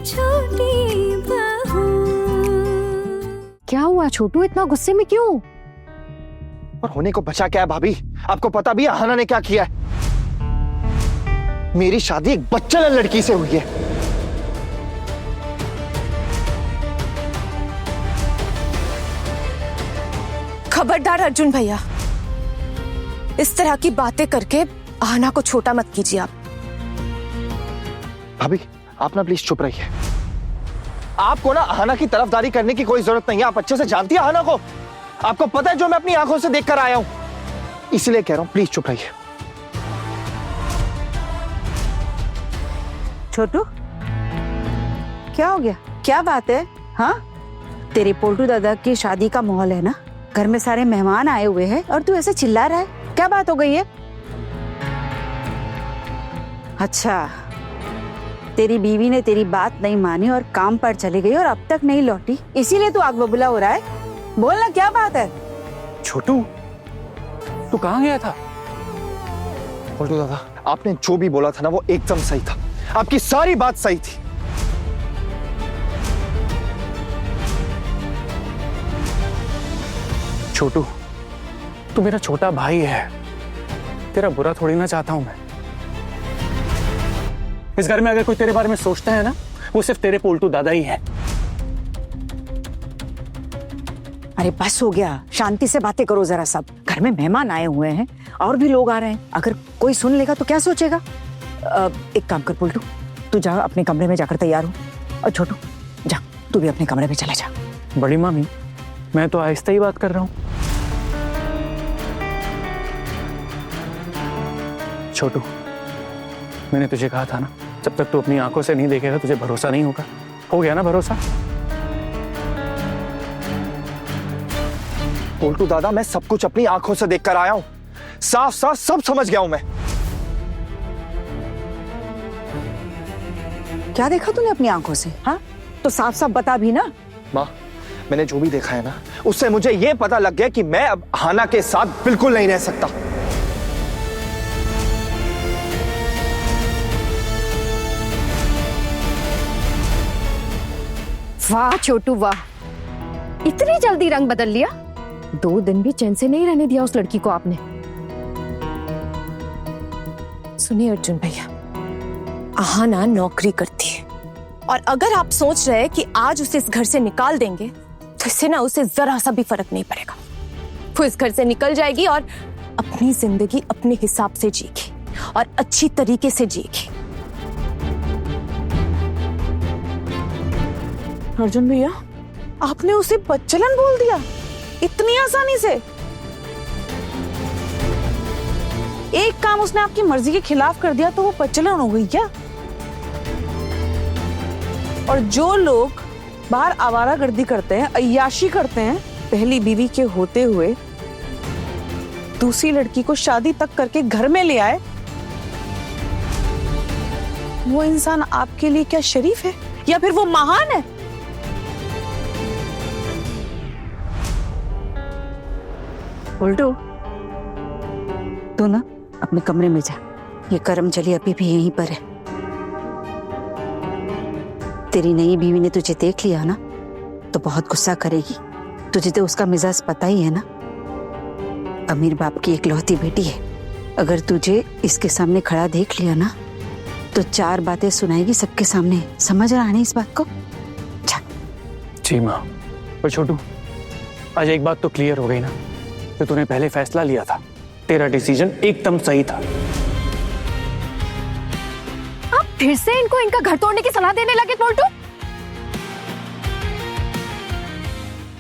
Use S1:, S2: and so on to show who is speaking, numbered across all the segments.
S1: छोटी बहू।
S2: क्या हुआ छोटू, इतना गुस्से में क्यों?
S3: और होने को बचा क्या है भाभी? आपको पता भी है अहाना ने क्या किया है? मेरी शादी एक बच्चन लड़की से हुई है।
S4: खबरदार अर्जुन भैया, इस तरह की बातें करके अहाना को छोटा मत कीजिए आप।
S3: भाभी आप ना प्लीज चुप रहिए। आपको ना अहाना की तरफदारी करने की कोई जरूरत नहीं है। आप अच्छे से जानती है अहाना को। आपको पता है जो मैं अपनी आंखों से देखकर आया हूं, इसलिए कह रहा हूं प्लीज चुप रहिए।
S5: छोटू, क्या हो गया? क्या बात है? हाँ, तेरे पोल्टू दादा की शादी का माहौल है ना, घर में सारे मेहमान आए हुए हैं और तू ऐसे चिल्ला रहा है, क्या बात हो गई है? अच्छा, तेरी बीवी ने तेरी बात नहीं मानी और काम पर चली गई और अब तक नहीं लौटी, इसीलिए तू आग बबूला हो रहा है? बोलना क्या बात है?
S6: छोटू, तू कहाँ गया था?
S3: पोल्टू दादा, आपने जो भी बोला था ना वो एकदम सही था। आपकी सारी बात सही थी।
S6: छोटू, तू मेरा छोटा भाई है, तेरा बुरा थोड़ी ना चाहता हूं मैं। इस घर में अगर कोई तेरे बारे में सोचता है ना, वो सिर्फ तेरे पोल्टू दादा ही है।
S5: अरे बस हो गया, शांति से बातें करो जरा सब। घर में मेहमान आए हुए हैं और भी लोग आ रहे हैं, अगर कोई सुन लेगा तो क्या सोचेगा? एक काम कर पोल्टू, तू जा अपने कमरे में जाकर तैयार हो, और छोटू जा तू भी अपने कमरे में चला जा।
S6: बड़ी मामी, मैं तो आहिस्ता ही बात कर रहा हूं। छोटू, मैंने तुझे कहा था ना, जब तक तू अपनी आंखों से नहीं देखेगा तुझे भरोसा नहीं होगा। हो गया ना भरोसा?
S3: पोल्टू दादा, मैं सब कुछ अपनी आंखों से देखकर आया हूं। साफ साफ सब समझ गया हूं मैं।
S5: क्या देखा तूने अपनी आंखों से? हाँ, तो साफ साफ बता भी ना।
S3: माँ, मैंने जो भी देखा है ना, उससे मुझे यह पता लग गया कि मैं अब अहाना के साथ बिल्कुल नहीं रह सकता।
S2: वाह छोटू वाह, इतनी जल्दी रंग बदल लिया। 2 दिन भी चैन से नहीं रहने दिया उस लड़की को आपने।
S4: सुनिए अर्जुन भैया, अहाना नौकरी करती है और अगर आप सोच रहे हैं कि आज उसे इस घर से निकाल देंगे तो इससे ना उसे जरा सा भी फर्क नहीं पड़ेगा। वो इस घर से निकल जाएगी और अपनी जिंदगी अपने हिसाब से जिएगी और अच्छी तरीके से जिएगी। अर्जुन भैया, आपने उसे बच्चलन बोल दिया इतनी आसानी से? एक काम उसने आपकी मर्जी के खिलाफ कर दिया तो वो बच्चलन हो गई क्या? और जो लोग बाहर आवारागर्दी करते हैं, अय्याशी करते हैं, पहली बीवी के होते हुए दूसरी लड़की को शादी तक करके घर में ले आए, वो इंसान आपके लिए क्या शरीफ है या फिर वो महान है?
S5: उल्टू, तू ना अपने कमरे में जा, ये करमचली अभी भी यहीं पर है। तेरी नई बीवी ने तुझे देख लिया ना तो बहुत गुस्सा करेगी। तुझे तो उसका मिजाज पता ही है ना, अमीर बाप की इकलौती बेटी है। अगर तुझे इसके सामने खड़ा देख लिया ना तो 4 बातें सुनाएगी सबके सामने। समझ रहा है ना इस बात को? जा।
S6: जी माँ। पर छोटू, आज एक बात तो क्लियर हो गई ना, तो तूने पहले फैसला लिया था, तेरा डिसीजन एकदम सही था।
S2: आप फिर से इनको इनका घर तोड़ने की सलाह देने लगे पोल्टू?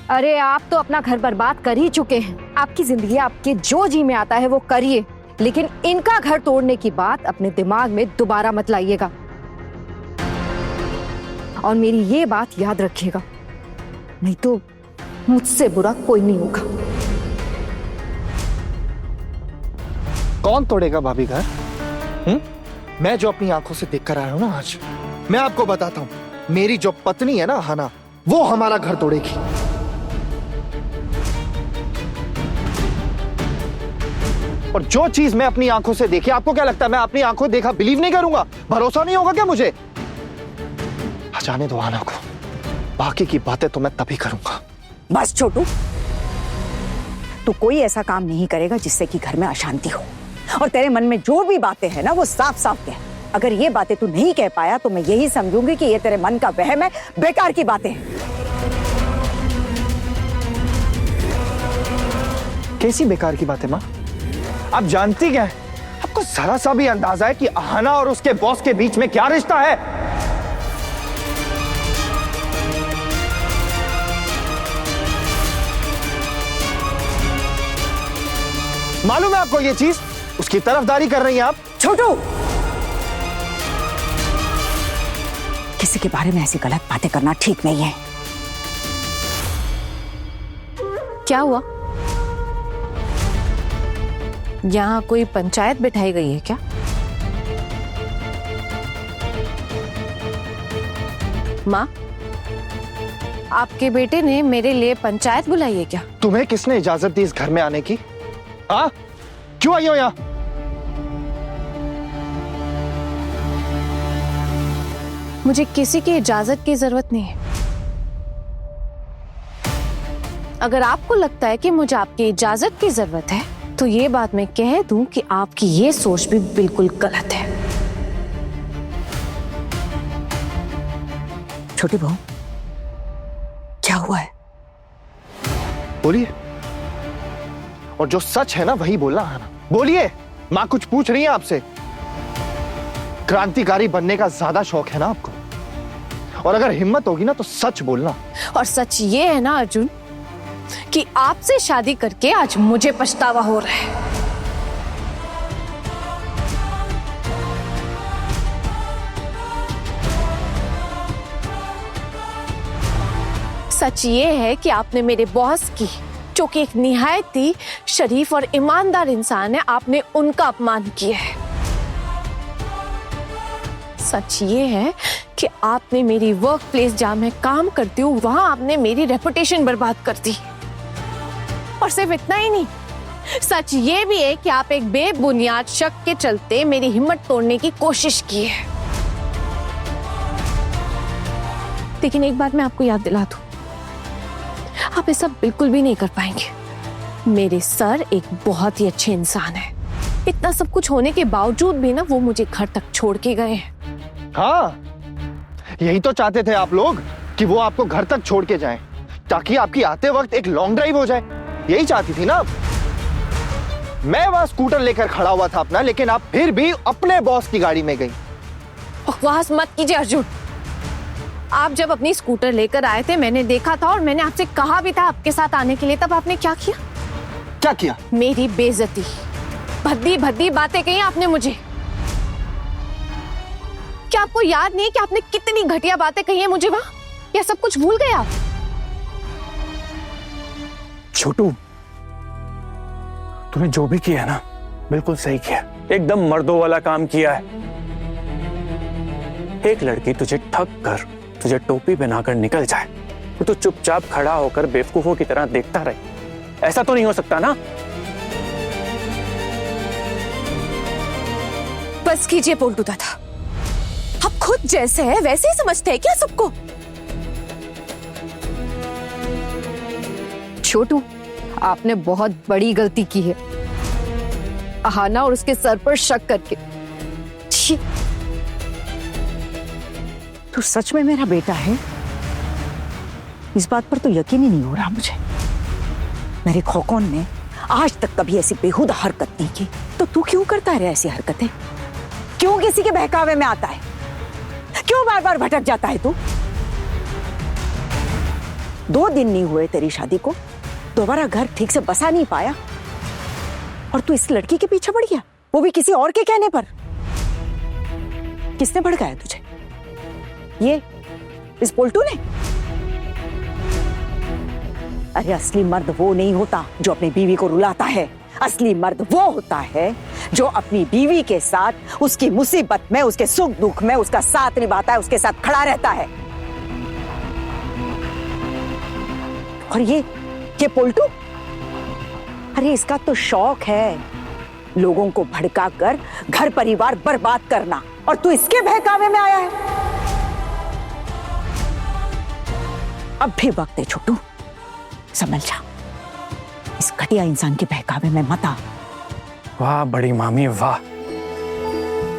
S2: अरे आप तो अपना घर बर्बाद कर ही चुके हैं। आपकी जिंदगी आपके जो जी में आता है वो करिए, लेकिन इनका घर तोड़ने की बात अपने दिमाग में दोबारा मत लाइएगा। और मेरी ये बात याद रखिएगा, नहीं तो मुझसे बुरा कोई नहीं होगा।
S3: कौन तोड़ेगा भाभी घर? मैं जो अपनी आंखों से देखकर आया हूं ना आज, मैं आपको बताता हूं, मेरी जो पत्नी है ना अहाना, वो हमारा घर तोड़ेगी। और जो चीज मैं अपनी आंखों से देखी, आपको क्या लगता है मैं अपनी आंखों देखा बिलीव नहीं करूंगा? भरोसा नहीं होगा क्या मुझे? जाने दो आना को, बाकी की बातें तो मैं तभी करूंगा।
S5: बस छोटू, तू कोई ऐसा काम नहीं करेगा जिससे कि घर में अशांति हो। और तेरे मन में जो भी बातें हैं ना वो साफ साफ कह। अगर ये बातें तू नहीं कह पाया तो मैं यही समझूंगी कि ये तेरे मन का वहम है, बेकार की बातें हैं।
S3: कैसी बेकार की बातें माँ? आप जानती क्या है, आपको जरा सा भी अंदाजा है कि अहाना और उसके बॉस के बीच में क्या रिश्ता है? मालूम है आपको ये चीज? उसकी तरफदारी कर रही हैं आप।
S5: छोटू, किसी के बारे में ऐसी गलत बातें करना ठीक नहीं है।
S4: क्या हुआ? यहाँ कोई पंचायत बिठाई गई है क्या? माँ, आपके बेटे ने मेरे लिए पंचायत बुलाई है क्या?
S3: तुम्हें किसने इजाजत दी इस घर में आने की? हाँ, क्यों आई हो यहाँ?
S4: मुझे किसी की इजाजत की जरूरत नहीं है। अगर आपको लगता है कि मुझे आपकी इजाजत की जरूरत है तो ये बात मैं कह दूं कि आपकी ये सोच भी बिल्कुल गलत है।
S5: छोटी बहू, क्या हुआ है?
S3: बोलिए। और जो सच है ना वही बोलना है ना। बोलिए, माँ कुछ पूछ रही है आपसे। क्रांतिकारी बनने का ज्यादा शौक है ना आपको? और अगर हिम्मत होगी ना तो सच बोलना।
S4: और सच ये है ना अर्जुन कि आपसे शादी करके आज मुझे पछतावा हो रहा है। सच ये है कि आपने मेरे बॉस की, जो कि एक निहायत ही शरीफ और ईमानदार इंसान है, आपने उनका अपमान किया है। सच ये है कि आपने मेरी वर्क प्लेस जहां मैं काम करती हूँ वहां आपने मेरी रेपुटेशन बर्बाद कर दी। और सिर्फ इतना ही नहीं, सच ये भी है कि आप एक बेबुनियाद शक के चलते मेरी हिम्मत तोड़ने की कोशिश की है। लेकिन एक बात मैं आपको याद दिला दूं, आप ऐसा बिल्कुल भी नहीं कर पाएंगे। मेरे सर एक बहुत ही अच्छे इंसान है। इतना सब कुछ होने के बावजूद भी ना वो मुझे घर तक छोड़ के गए हैं।
S3: हाँ, यही तो चाहते थे आप लोग कि वो आपको घर तक छोड़ के जाएं, ताकि आपकी आते वक्त एक लॉन्ग ड्राइव हो जाए। यही चाहती थी ना आप? मैं वहां स्कूटर लेकर खड़ा हुआ था अपना, लेकिन आप फिर भी अपने बॉस की गाड़ी में गई।
S4: बकवास मत कीजिए अर्जुन। आप जब अपनी स्कूटर लेकर आए थे मैंने देखा था और मैंने आपसे कहा भी था आपके साथ आने के लिए, तब आपने क्या किया?
S3: क्या किया?
S4: मेरी बेइज्जती, भद्दी भद्दी बातें कही आपने मुझे। क्या आपको याद नहीं कि आपने कितनी घटिया बातें कही है मुझे वहां? या सब कुछ भूल गए आप?
S6: छोटू, तूने जो भी किया ना बिल्कुल सही किया, एकदम मर्दों वाला काम किया है। एक लड़की तुझे ठग कर, तुझे टोपी पहनाकर निकल जाए तो तू चुपचाप खड़ा होकर बेवकूफों की तरह देखता रहे, ऐसा तो नहीं हो सकता ना?
S4: बस कीजिए पोल्टू दादा, आप खुद जैसे है वैसे ही समझते हैं क्या सबको?
S2: छोटू, आपने बहुत बड़ी गलती की है अहाना और उसके सर पर शक करके। छी,
S5: तू सच में मेरा बेटा है? इस बात पर तो यकीन ही नहीं हो रहा मुझे। मेरे खोकौन ने आज तक कभी ऐसी बेहुदा हरकत नहीं की, तो तू क्यों करता है ऐसी हरकतें? क्यों किसी के बहकावे में आता है? क्यों बार बार भटक जाता है तू? 2 दिन नहीं हुए तेरी शादी को, दोबारा घर ठीक से बसा नहीं पाया और तू इस लड़की के पीछे पड़ गया, वो भी किसी और के कहने पर। किसने भड़काया तुझे? ये इस पोल्टू ने? अरे असली मर्द वो नहीं होता जो अपनी बीवी को रुलाता है। असली मर्द वो होता है जो अपनी बीवी के साथ उसकी मुसीबत में, उसके सुख दुख में उसका साथ निभाता है, उसके साथ खड़ा रहता है। और ये पोल्टू, अरे इसका तो शौक है लोगों को भड़का कर घर परिवार बर्बाद करना, और तू इसके बहकावे में आया है। अब भी वक्त है छोटू, समझ जा, इस घटिया इंसान के बहकावे में मत आ।
S6: वाह बड़ी मामी वाह,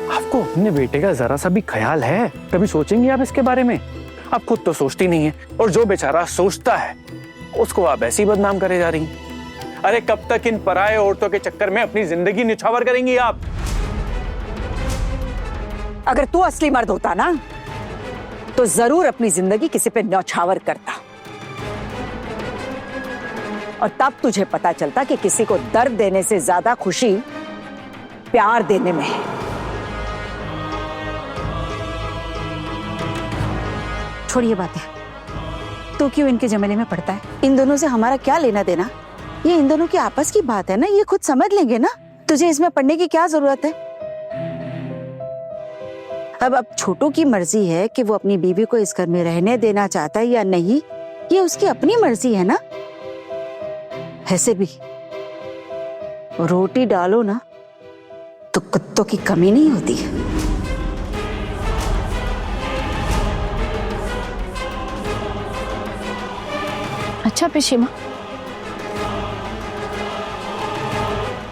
S6: आपको अपने बेटे का जरा सा भी ख्याल है? कभी सोचेंगे आप इसके बारे में? आप खुद तो सोचती नहीं है, और जो बेचारा सोचता है उसको आप ऐसी बदनाम करे जा रही हैं। अरे कब तक इन पराये औरतों के चक्कर में अपनी जिंदगी निछावर करेंगी आप?
S5: अगर तू असली मर्द होता ना तो जरूर अपनी जिंदगी किसी पे न्यौछावर करता, और तब तुझे पता चलता कि किसी को दर्द देने से ज्यादा खुशी प्यार देने में है। छोड़िए बातें, तू क्यों इनके जमेले में पड़ता है? इन दोनों से हमारा क्या लेना देना? ये इन दोनों की आपस की बात है ना, ये खुद समझ लेंगे ना। तुझे इसमें पड़ने की क्या जरूरत है? अब छोटू की मर्जी है कि वो अपनी बीवी को इस घर में रहने देना चाहता है या नहीं, ये उसकी अपनी मर्जी है ना। ऐसे भी रोटी डालो ना तो कुत्तों की कमी नहीं होती है।
S4: अच्छा पिशीमा,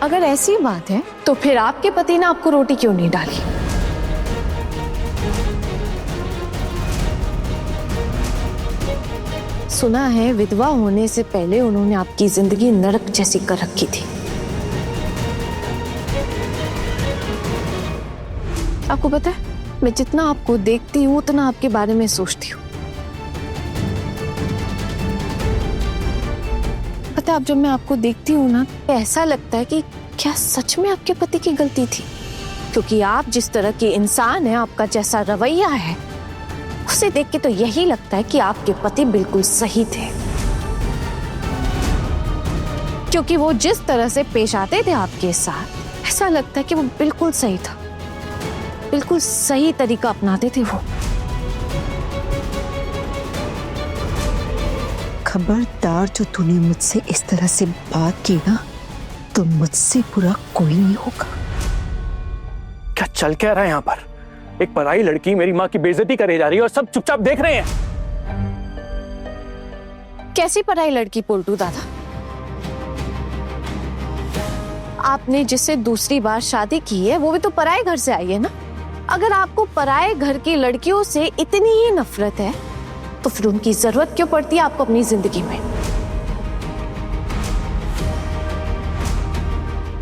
S4: अगर ऐसी बात है तो फिर आपके पति ने आपको रोटी क्यों नहीं डाली? सुना है विधवा होने से पहले उन्होंने आपकी जिंदगी नरक जैसी कर रखी थी। आपको पता है, मैं जितना आपको देखती हूँ उतना आपके बारे में सोचती हूँ। पता है, अब जब मैं आपको देखती हूँ ना, तो ऐसा लगता है कि क्या सच में आपके पति की गलती थी? क्योंकि आप जिस तरह के इंसान हैं, आपका जैसा रवैया है, उसे देख के तो यही लगता है कि आपके पति बिल्कुल सही थे। क्योंकि वो जिस तरह से पेश आते थे आपके साथ, ऐसा लगता है कि वो बिल्कुल सही था, बिल्कुल सही तरीका अपनाते थे वो।
S5: खबरदार, जो तूने मुझसे इस तरह से बात की ना, तो मुझसे बुरा कोई नहीं होगा।
S6: क्या चल क्या रहा है यहाँ पर? एक पराई लड़की मेरी माँ की बेइज्जती करे जा रही है और सब चुपचाप देख रहे हैं।
S4: कैसी पराई लड़की पोल्टू दादा? आपने जिससे दूसरी बार शादी की है वो भी तो पराए घर से आई है ना। अगर आपको पराए घर की लड़कियों से इतनी ही नफरत है तो फिर उनकी जरूरत क्यों पड़ती है आपको अपनी जिंदगी में?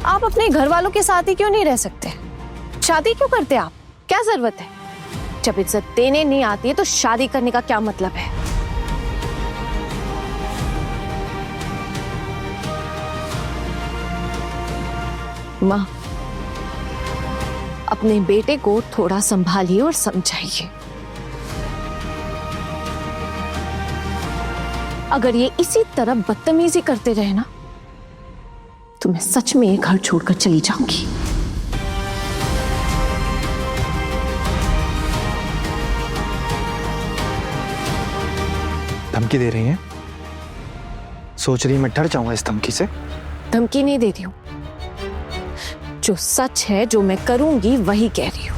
S4: आप अपने घर वालों के साथ ही क्यों नहीं रह सकते? शादी क्यों करते आप? क्या जरूरत है? जब इज्जत देने नहीं आती है तो शादी करने का क्या मतलब है? माँ, अपने बेटे को थोड़ा संभालिए और समझाइए। अगर ये इसी तरह बदतमीजी करते रहे ना, तो मैं सच में ये घर छोड़कर चली जाऊंगी।
S3: धमकी दे रही हैं? सोच रही मैं डर जाऊंगा इस धमकी से?
S4: धमकी नहीं दे रही हूं, जो सच है, जो मैं करूंगी वही कह रही हूं।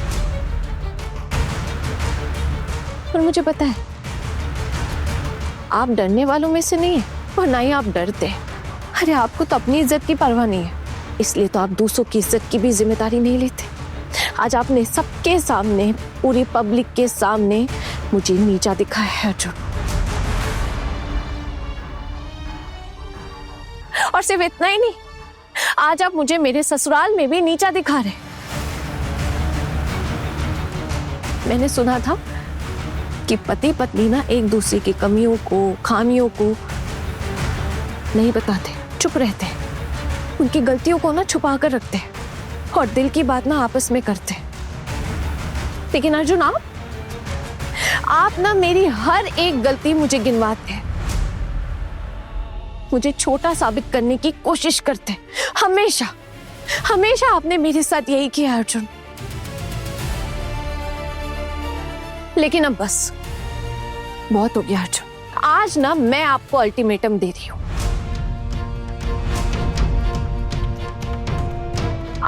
S4: पर मुझे पता है आप डरने वालों में से नहीं है, और ना ही आप डरते हैं। अरे आपको तो अपनी इज्जत की परवाह नहीं है, इसलिए तो आप दूसरों की इज्जत की भी जिम्मेदारी नहीं लेते। आज आपने सबके सामने, पूरी पब्लिक के सामने मुझे नीचा दिखाया है अर्जुन। और सिर्फ इतना ही नहीं, आज आप मुझे मेरे ससुराल में भी नीचा दिखा रहे। मैंने सुना था कि पति पत्नी ना एक दूसरे की कमियों को, खामियों को नहीं बताते, चुप रहते हैं, उनकी गलतियों को ना छुपा कर रखते हैं और दिल की बात ना आपस में करते हैं। लेकिन अर्जुन, आप ना मेरी हर एक गलती मुझे गिनवाते हैं, मुझे छोटा साबित करने की कोशिश करते हैं। हमेशा हमेशा आपने मेरे साथ यही किया अर्जुन। लेकिन अब बस बहुत हो गया अर्जुन। आज ना मैं आपको अल्टीमेटम दे रही हूं।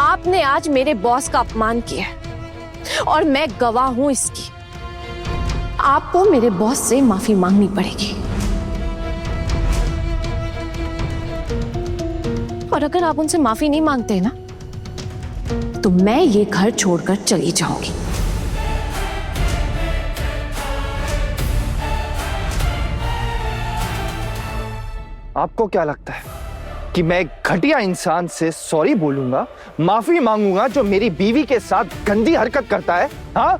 S4: आपने आज मेरे बॉस का अपमान किया है और मैं गवाह हूं इसकी। आपको मेरे बॉस से माफी मांगनी पड़ेगी। और अगर आप उनसे माफी नहीं मांगते ना तो मैं ये घर छोड़कर चली जाऊंगी।
S3: आपको क्या लगता है कि मैं एक घटिया इंसान से सॉरी बोलूंगा, माफी मांगूंगा जो मेरी बीवी के साथ गंदी हरकत करता है? हाँ,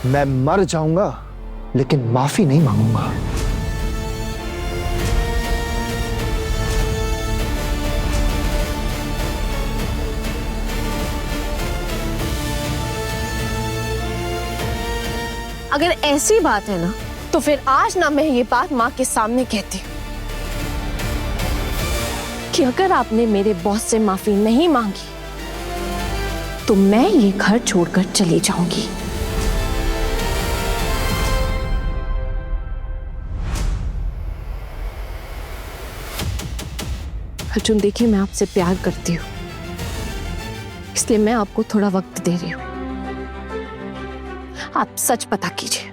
S3: मैं मर जाऊंगा लेकिन माफी नहीं मांगूंगा।
S4: अगर ऐसी बात है ना तो फिर आज ना मैं ये बात माँ के सामने कहती हूँ कि अगर आपने मेरे बॉस से माफी नहीं मांगी तो मैं ये घर छोड़कर चली जाऊंगी। अर्जुन देखिए, मैं आपसे प्यार करती हूँ, इसलिए मैं आपको थोड़ा वक्त दे रही हूँ। आप सच पता कीजिए,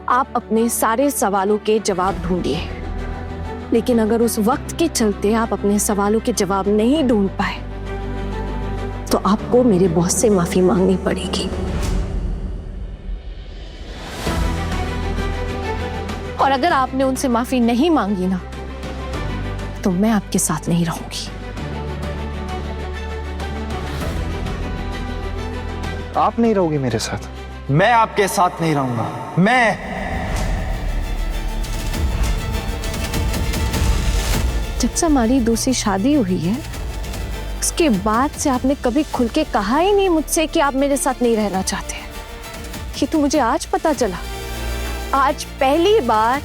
S4: आप अपने सारे सवालों के जवाब ढूंढिए, लेकिन अगर उस वक्त के चलते आप अपने सवालों के जवाब नहीं ढूंढ पाए तो आपको मेरे बॉस से माफी मांगनी पड़ेगी। और अगर आपने उनसे माफी नहीं मांगी ना तो मैं आपके साथ नहीं रहूंगी।
S3: आप नहीं रहोगे मेरे साथ? मैं आपके साथ नहीं रहूंगा। मैं
S4: जब से हमारी दूसरी शादी हुई है उसके बाद से आपने कभी खुल के कहा ही नहीं मुझसे कि आप मेरे साथ नहीं रहना चाहते। ये तो मुझे आज पता चला। आज पहली बार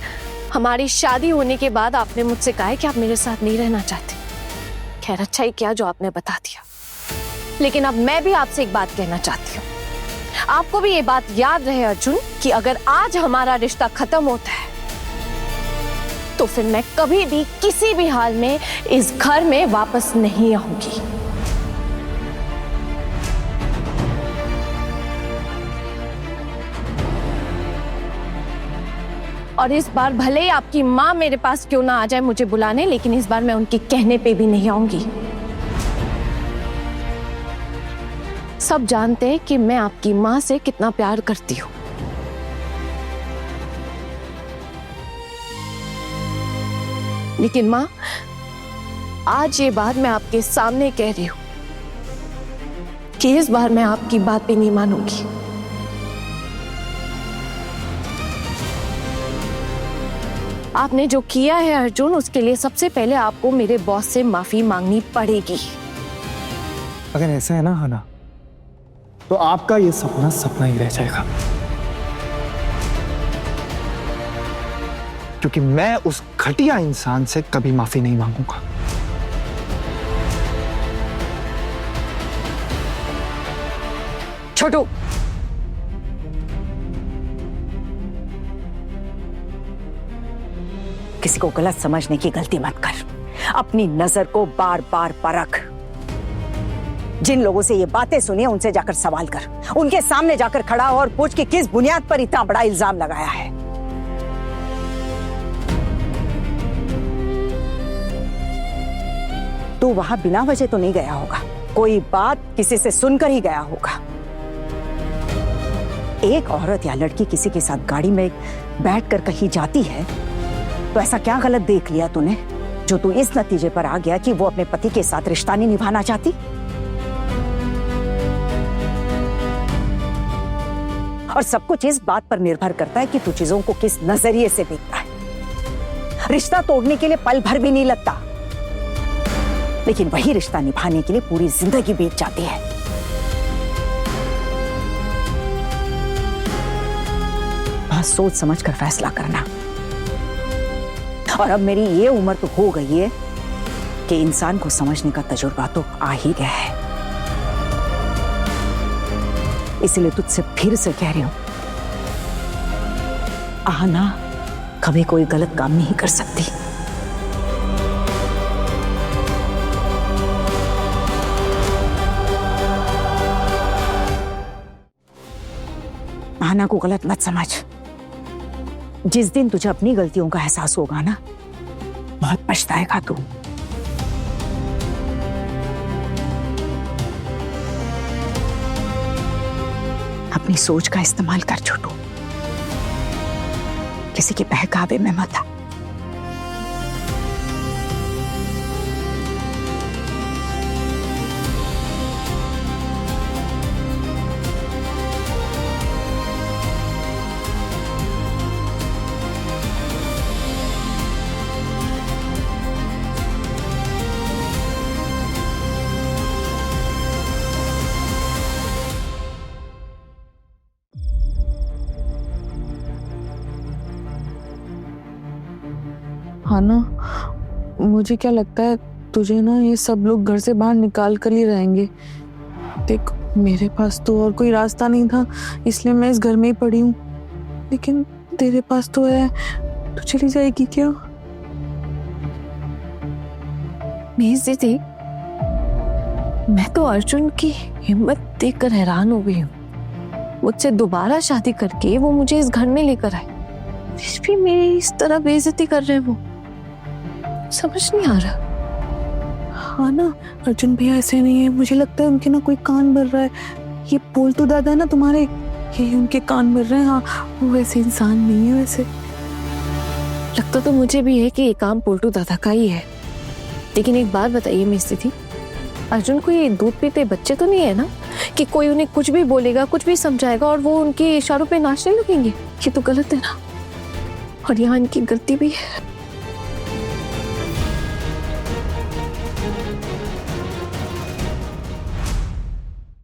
S4: हमारी शादी होने के बाद आपने मुझसे कहा है कि आप मेरे साथ नहीं रहना चाहते। खैर अच्छा ही क्या जो आपने बता दिया, लेकिन अब मैं भी आपसे एक बात कहना चाहती हूँ। आपको भी ये बात याद रहे अर्जुन कि अगर आज हमारा रिश्ता खत्म होता है तो फिर मैं कभी भी किसी भी हाल में इस घर में वापस नहीं आऊंगी। और इस बार भले ही आपकी माँ मेरे पास क्यों ना आ जाए मुझे बुलाने, लेकिन इस बार मैं उनके कहने पे भी नहीं आऊंगी। सब जानते हैं कि मैं आपकी माँ से कितना प्यार करती हूँ। लेकिन माँ, आज ये बात मैं आपके सामने कह रही हूँ कि इस बार मैं आपकी बात भी नहीं मानूंगी। आपने जो किया है अर्जुन, उसके लिए सबसे पहले आपको मेरे बॉस से माफी मांगनी पड़ेगी।
S6: अगर ऐसा है ना हना, तो आपका ये सपना सपना ही रह जाएगा।
S3: क्योंकि मैं उस घटिया इंसान से कभी माफी नहीं मांगूंगा।
S5: छोटू, किसी को गलत समझने की गलती मत कर। अपनी नजर को बार बार परख। जिन लोगों से ये बातें सुनी उनसे जाकर सवाल कर। उनके सामने जाकर खड़ा हो और पूछ कि किस बुनियाद पर इतना बड़ा इल्जाम लगाया है। तू वहां बिना वजह तो नहीं गया होगा, कोई बात किसी से सुनकर ही गया होगा। एक औरत या लड़की किसी के साथ गाड़ी में बैठकर कहीं जाती है तो ऐसा क्या गलत देख लिया तूने जो तू इस नतीजे पर आ गया कि वो अपने पति के साथ रिश्ता नहीं निभाना चाहती? और सब कुछ इस बात पर निर्भर करता है कि तू चीजों को किस नजरिए से देखता है। रिश्ता तोड़ने के लिए पल भर भी नहीं लगता, लेकिन वही रिश्ता निभाने के लिए पूरी जिंदगी बीत जाती है। बहुत सोच समझ कर फैसला करना। और अब मेरी ये उम्र तो हो गई है कि इंसान को समझने का तजुर्बा तो आ ही गया है। इसलिए तुझसे फिर से कह रही हूं, आहना कभी कोई गलत काम नहीं कर सकती। आहना को गलत मत समझ। जिस दिन तुझे अपनी गलतियों का एहसास होगा ना, बहुत पछताएगा तू। अपनी सोच का इस्तेमाल कर छोटू, किसी के बहकावे में मत आ।
S1: हाँ ना, मुझे क्या लगता है तुझे ना ये सब लोग घर से बाहर निकाल कर ही रहेंगे। देख, मेरे पास तो और कोई रास्ता नहीं था, इसलिए मैं इस घर में ही पड़ी हूँ। लेकिन तेरे पास तो है, तू चली जाएगी क्या?
S4: मीस दीदी, मैं तो अर्जुन की हिम्मत देखकर हैरान हो गई हूँ। मुझसे दोबारा शादी करके वो मुझे इस घर में लेकर आए, फिर भी मेरी इस तरह बेइज्जती कर रहे हैं। वो समझ नहीं आ रहा।
S1: हाँ ना, अर्जुन भैया ऐसे नहीं है, मुझे लगता है उनके ना कोई कान भर रहा है। ये पोल्टू दादा है ना तुम्हारे, ये उनके कान भर रहे हैं। हाँ, वो वैसे इंसान नहीं है वैसे।
S4: लगता तो मुझे भी है कि ये काम पोल्टू दादा का ही है। लेकिन एक बात बताइए मिस दीदी, अर्जुन को ये दूध पीते बच्चे तो नहीं है ना, कि कोई उन्हें कुछ भी बोलेगा, कुछ भी समझाएगा और वो उनके इशारों पे नाचने लगेंगे? ये तो गलत है ना, और यहाँ इनकी गलती भी है।